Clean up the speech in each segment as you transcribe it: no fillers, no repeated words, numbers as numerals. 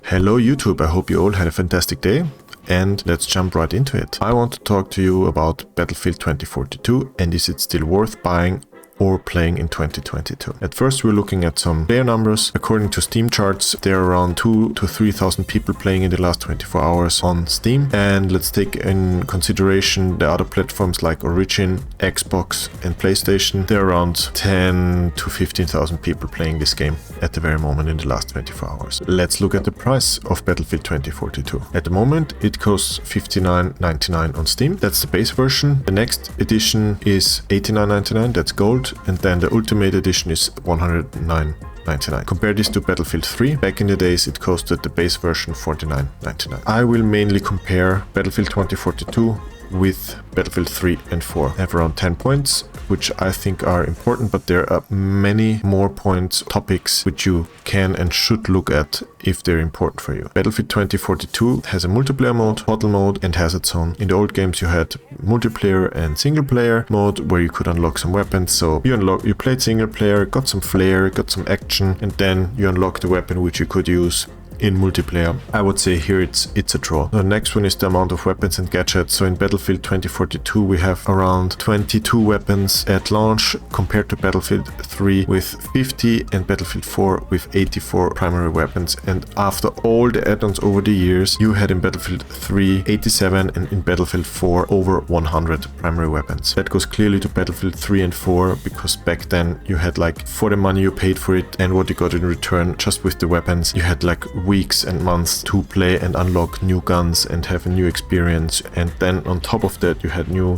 Hello YouTube, I hope you all had a fantastic day. And let's jump right into it. I want to talk to you about Battlefield 2042 and is it still worth buying or playing in 2022. At first we're looking at some player numbers. According to Steam charts, there are around 2,000 to 3,000 people playing in the last 24 hours on Steam. And let's take in consideration the other platforms like Origin, Xbox and PlayStation. There are around 10,000 to 15,000 people playing this game at the very moment in the last 24 hours. Let's look at the price of Battlefield 2042. At the moment it costs $59.99 on Steam. That's the base version. The next edition is $89.99, that's gold. And then the Ultimate Edition is $109.99. Compare this to Battlefield 3. Back in the days it costed the base version $49.99. I will mainly compare Battlefield 2042 with Battlefield 3 and 4. I have around 10 points, which I think are important, but there are many more points, topics, which you can and should look at if they're important for you. Battlefield 2042 has a multiplayer mode, portal mode, and has its own. In the old games you had multiplayer and single player mode where you could unlock some weapons. So you played single player, got some flair, got some action, and then you unlocked the weapon which you could use in multiplayer. I would say here it's a draw. The next one is the amount of weapons and gadgets. So in Battlefield 2042 we have around 22 weapons at launch compared to Battlefield 3 with 50 and Battlefield 4 with 84 primary weapons. And after all the add-ons over the years, you had in Battlefield 3 87 and in Battlefield 4 over 100 primary weapons. That goes clearly to Battlefield 3 and 4 because back then you had like, for the money you paid for it and what you got in return just with the weapons, you had like weeks and months to play and unlock new guns and have a new experience. And then on top of that you had new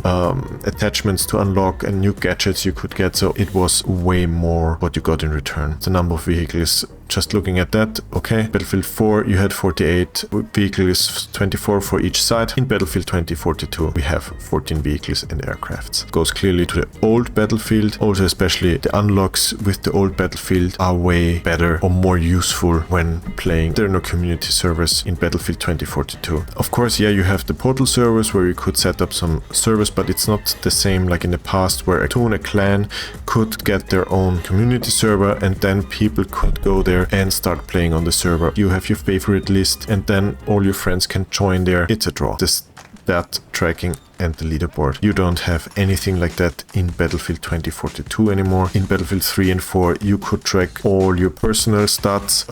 attachments to unlock and new gadgets you could get, so it was way more what you got in return. The number of vehicles, just looking at that, okay, Battlefield 4 you had 48 vehicles, 24 for each side. In Battlefield 2042 we have 14 vehicles and aircrafts. It goes clearly to the old Battlefield. Also especially the unlocks with the old Battlefield are way better or more useful when playing. There are no community servers in Battlefield 2042. Of course, yeah, you have the portal servers where you could set up some servers, but it's not the same like in the past where a clan could get their own community server and then people could go there and start playing on the server. You have your favorite list and then all your friends can join there. It's a draw. The stat tracking and the leaderboard. You don't have anything like that in Battlefield 2042 anymore. In Battlefield 3 and 4 you could track all your personal stats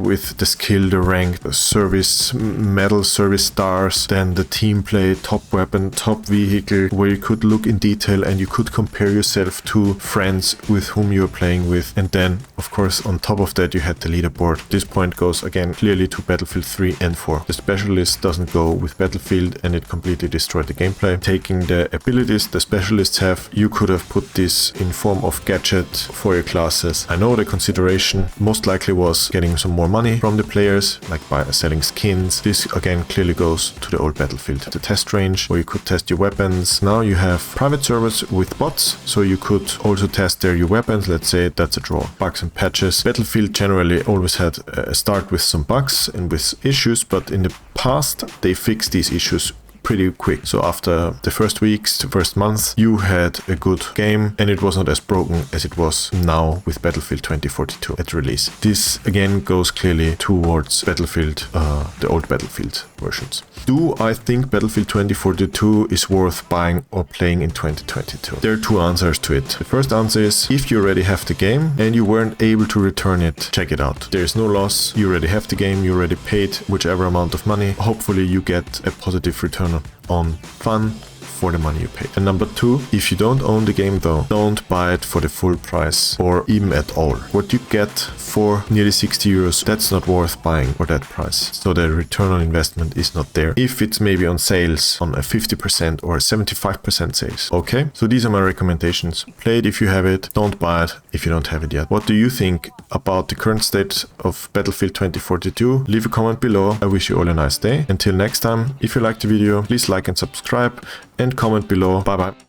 with the skill, the rank, the service medal, service stars, then the team play, top weapon, top vehicle, where you could look in detail and you could compare yourself to friends with whom you're playing with. And then of course on top of that you had the leaderboard. This point goes again clearly to Battlefield 3 and 4. The specialist doesn't go with Battlefield and it completely destroyed the gameplay. Taking the abilities the specialists have, you could have put this in form of gadget for your classes. I know the consideration most likely was getting some more money from the players, like by selling skins. This again clearly goes to the old Battlefield. The test range where you could test your weapons. Now you have private servers with bots, so you could also test there your weapons. Let's say that's a draw. Bugs and patches. Battlefield generally always had a start with some bugs and with issues, but in the past they fixed these issues pretty quick. So after the first weeks, the first month, you had a good game and it was not as broken as it was now with Battlefield 2042 at release. This again goes clearly towards Battlefield, the old Battlefield versions. Do I think Battlefield 2042 is worth buying or playing in 2022? There are two answers to it. The first answer is if you already have the game and you weren't able to return it, check it out. There is no loss. You already have the game, you already paid whichever amount of money. Hopefully you get a positive return on fun for the money you paid. And number two, if you don't own the game though, don't buy it for the full price or even at all. What you get for nearly 60 euros, that's not worth buying for that price. So the return on investment is not there. If it's maybe on sales on a 50% or a 75% sales. Okay, so these are my recommendations. Play it if you have it, don't buy it if you don't have it yet. What do you think about the current state of Battlefield 2042? Leave a comment below. I wish you all a nice day. Until next time, if you liked the video, please like and subscribe and comment below. Bye bye.